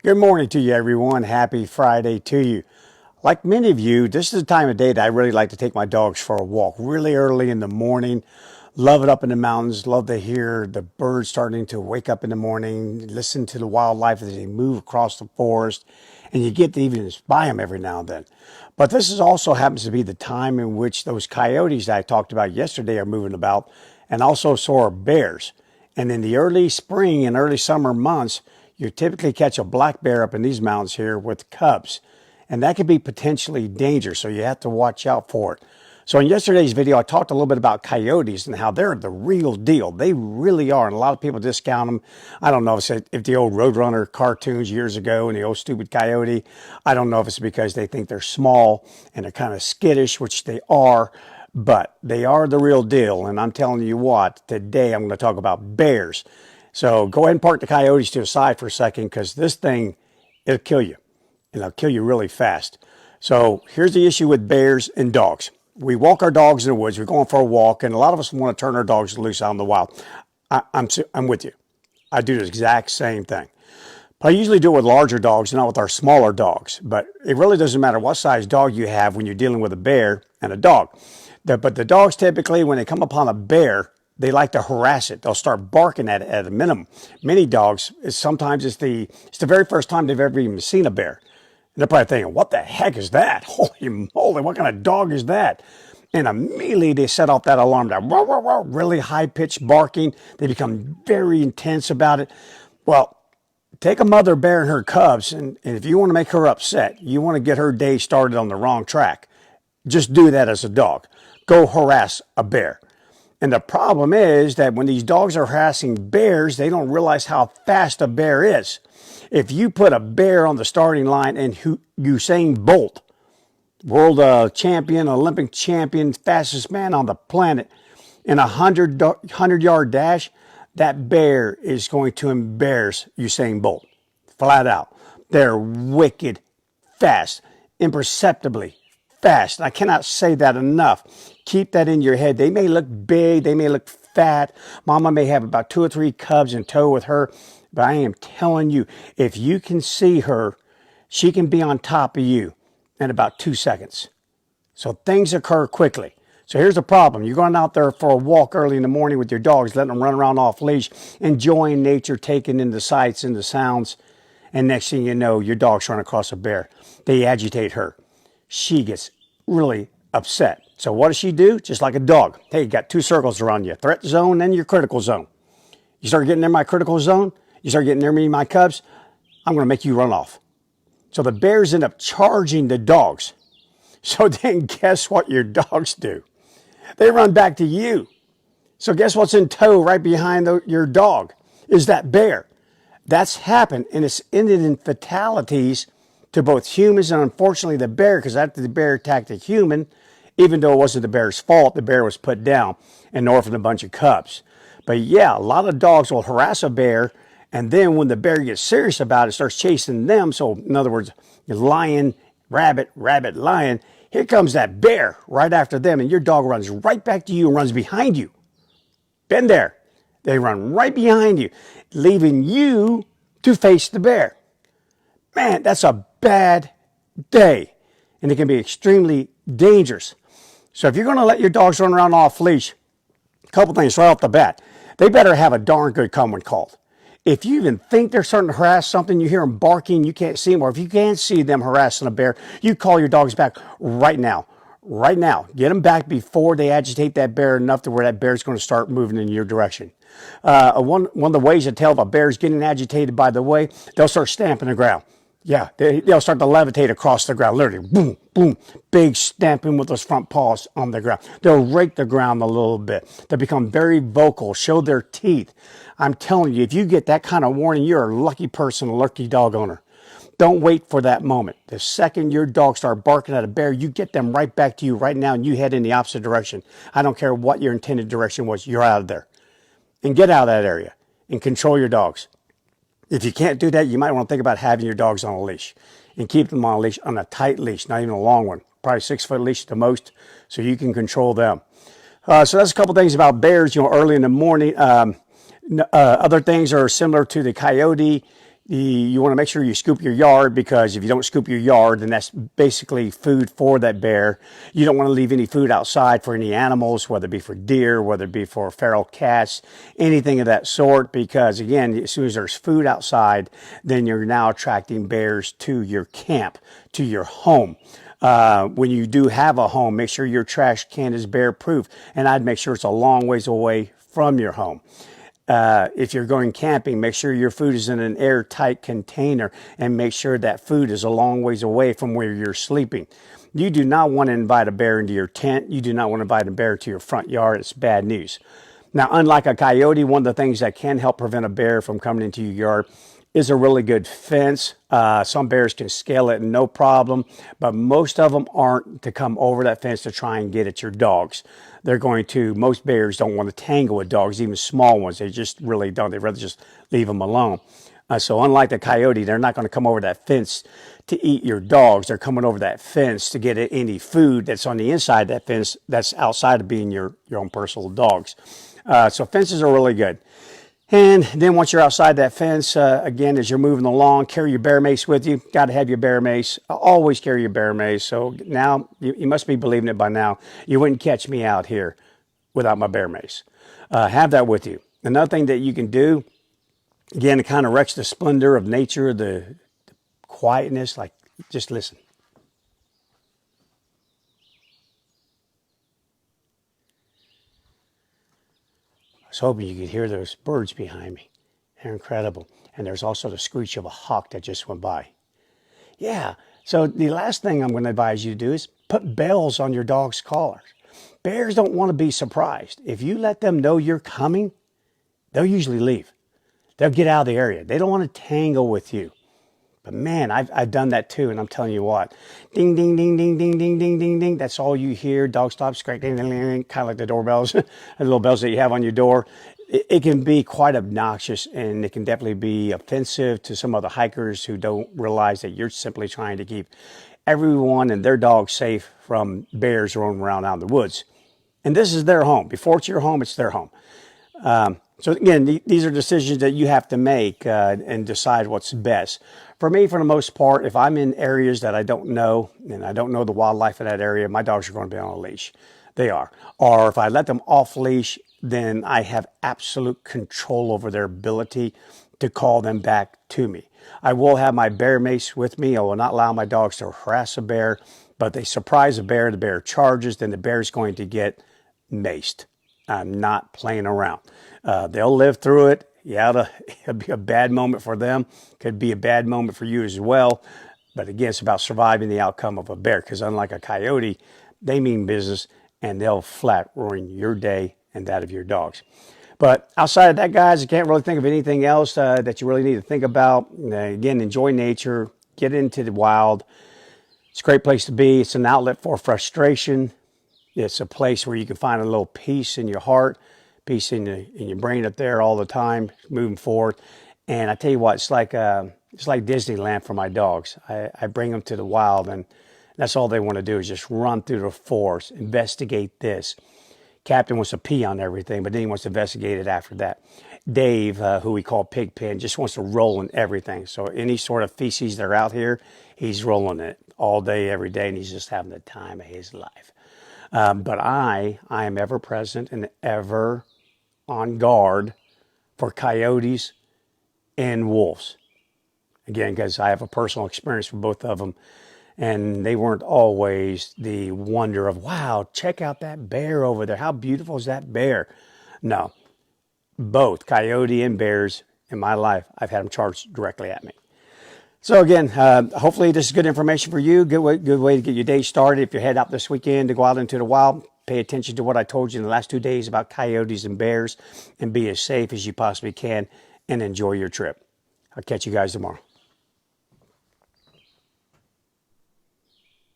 Good morning to you, everyone. Happy Friday to you. Like many of you, this is the time of day that I really like to take my dogs for a walk really early in the morning. Love it up in the mountains. Love to hear the birds starting to wake up in the morning. Listen to the wildlife as they move across the forest. And you get to even spy them every now and then. But this is also happens to be the time in which those coyotes that I talked about yesterday are moving about. And also so are bears. And in the early spring and early summer months, you typically catch a black bear up in these mountains here with cubs. And that could be potentially dangerous, so you have to watch out for it. So in yesterday's video, I talked a little bit about coyotes and how they're the real deal. They really are, and a lot of people discount them. I don't know if the old Roadrunner cartoons years ago and the old stupid coyote, I don't know if it's because they think they're small and they're kind of skittish, which they are, but they are the real deal. And I'm telling you what, today I'm going to talk about bears. So go ahead and park the coyotes to the side for a second, because this thing, it'll kill you. And it'll kill you really fast. So here's the issue with bears and dogs. We walk our dogs in the woods. We're going for a walk, and a lot of us want to turn our dogs loose out in the wild. I'm with you. I do the exact same thing. But I usually do it with larger dogs, not with our smaller dogs. But it really doesn't matter what size dog you have when you're dealing with a bear and a dog. But the dogs typically, when they come upon a bear, they like to harass it. They'll start barking at it at a minimum. Many dogs, sometimes it's the very first time they've ever even seen a bear. And they're probably thinking, what the heck is that? Holy moly, what kind of dog is that? And immediately they set off that alarm, that row, row, row, really high-pitched barking. They become very intense about it. Well, take a mother bear and her cubs, and if you want to make her upset, you want to get her day started on the wrong track, just do that as a dog. Go harass a bear. And the problem is that when these dogs are harassing bears, they don't realize how fast a bear is. If you put a bear on the starting line and Usain Bolt, world champion, Olympic champion, fastest man on the planet, in a 100-yard dash, that bear is going to embarrass Usain Bolt. Flat out. They're wicked fast, imperceptibly fast. I cannot say that enough. Keep that in your head. They may look big, they may look fat. Mama may have about 2 or 3 cubs in tow with her, but I am telling you, if you can see her, she can be on top of you in about 2 seconds. So things occur quickly. So here's the problem. You're going out there for a walk early in the morning with your dogs, letting them run around off leash, enjoying nature, taking in the sights and the sounds. And next thing you know, your dog's running across a bear. They agitate her. She gets really upset. So what does she do? Just like a dog. Hey, you got 2 circles around you. Threat zone and your critical zone. You start getting near my critical zone, you start getting near me and my cubs, I'm going to make you run off. So the bears end up charging the dogs. So then guess what your dogs do? They run back to you. So guess what's in tow right behind your dog? Is that bear. That's happened, and it's ended in fatalities to both humans and unfortunately the bear, because after the bear attacked a human, even though it wasn't the bear's fault, the bear was put down and orphaned a bunch of cubs. But yeah, a lot of dogs will harass a bear, and then when the bear gets serious about it, starts chasing them. So in other words, lion, rabbit, rabbit, lion, here comes that bear right after them, and your dog runs right back to you and runs behind you. Been there. They run right behind you, leaving you to face the bear. Man, that's a bad day, and it can be extremely dangerous. So if you're going to let your dogs run around off leash, a couple things right off the bat. They better have a darn good come when called. If you even think they're starting to harass something, you hear them barking, you can't see them, or if you can't see them harassing a bear, you call your dogs back right now. Right now. Get them back before they agitate that bear enough to where that bear's going to start moving in your direction. One of the ways to tell if a bear's getting agitated, by the way, they'll start stamping the ground. Yeah, they'll start to levitate across the ground, literally, boom, boom, big stamping with those front paws on the ground. They'll rake the ground a little bit. They'll become very vocal, show their teeth. I'm telling you, if you get that kind of warning, you're a lucky person, a lucky dog owner. Don't wait for that moment. The second your dog starts barking at a bear, you get them right back to you right now, and you head in the opposite direction. I don't care what your intended direction was, you're out of there. And get out of that area and control your dogs. If you can't do that, you might want to think about having your dogs on a leash and keep them on a leash, on a tight leash, not even a long one, probably 6-foot leash at the most, so you can control them. So that's a couple things about bears, early in the morning. Other things are similar to the coyote. You want to make sure you scoop your yard, because if you don't scoop your yard, then that's basically food for that bear. You don't want to leave any food outside for any animals, whether it be for deer, whether it be for feral cats, anything of that sort, because again, as soon as there's food outside, then you're now attracting bears to your camp, to your home. When you do have a home, make sure your trash can is bear proof, and I'd make sure it's a long ways away from your home. If you're going camping, make sure your food is in an airtight container, and make sure that food is a long ways away from where you're sleeping. You do not want to invite a bear into your tent. You do not want to invite a bear to your front yard. It's bad news. Now, unlike a coyote, one of the things that can help prevent a bear from coming into your yard is a really good fence. Some bears can scale it no problem, but most of them aren't to come over that fence to try and get at your dogs. Most bears don't want to tangle with dogs, even small ones. They just really don't. They'd rather just leave them alone. So unlike the coyote, they're not going to come over that fence to eat your dogs. They're coming over that fence to get any food that's on the inside of that fence that's outside of being your own personal dogs. So fences are really good. And then once you're outside that fence, again, as you're moving along, carry your bear mace with you. Got to have your bear mace. Always carry your bear mace. So now, you must be believing it by now. You wouldn't catch me out here without my bear mace. Have that with you. Another thing that you can do, again, it kind of wrecks the splendor of nature, the quietness, like just listen. I was hoping you could hear those birds behind me. They're incredible. And there's also the screech of a hawk that just went by. Yeah, so the last thing I'm going to advise you to do is put bells on your dog's collars. Bears don't want to be surprised. If you let them know you're coming, they'll usually leave. They'll get out of the area. They don't want to tangle with you. But man, I've done that too, and I'm telling you what. Ding, ding, ding, ding, ding, ding, ding, ding, ding. That's all you hear. Dog stop, scratch, ding, ding, ding, ding. Kind of like the doorbells, the little bells that you have on your door. It can be quite obnoxious, and it can definitely be offensive to some other hikers who don't realize that you're simply trying to keep everyone and their dogs safe from bears roaming around out in the woods. And this is their home. Before it's your home, it's their home. So again, these are decisions that you have to make and decide what's best. For me, for the most part, if I'm in areas that I don't know, and I don't know the wildlife in that area, my dogs are going to be on a leash. They are. Or if I let them off leash, then I have absolute control over their ability to call them back to me. I will have my bear mace with me. I will not allow my dogs to harass a bear, but they surprise a bear, the bear charges, then the bear is going to get maced. I'm not playing around. They'll live through it. Yeah, it'll be a bad moment for them. Could be a bad moment for you as well. But again, it's about surviving the outcome of a bear, because unlike a coyote, they mean business, and they'll flat ruin your day and that of your dogs. But outside of that, guys, I can't really think of anything else that you really need to think about. Again, enjoy nature. Get into the wild. It's a great place to be. It's an outlet for frustration. It's a place where you can find a little peace in your heart, peace in your brain up there all the time, moving forward. And I tell you what, it's like Disneyland for my dogs. I bring them to the wild, and that's all they want to do is just run through the forest, investigate this. Captain wants to pee on everything, but then he wants to investigate it after that. Dave, who we call Pigpen, just wants to roll in everything. So any sort of feces that are out here, he's rolling it all day, every day, and he's just having the time of his life. But I am ever present and ever on guard for coyotes and wolves. Again, because I have a personal experience with both of them, and they weren't always the wonder of, wow, check out that bear over there. How beautiful is that bear? No, both coyote and bears in my life, I've had them charged directly at me. So again, hopefully this is good information for you. Good way to get your day started. If you head out this weekend to go out into the wild, pay attention to what I told you in the last 2 days about coyotes and bears, and be as safe as you possibly can, and enjoy your trip. I'll catch you guys tomorrow.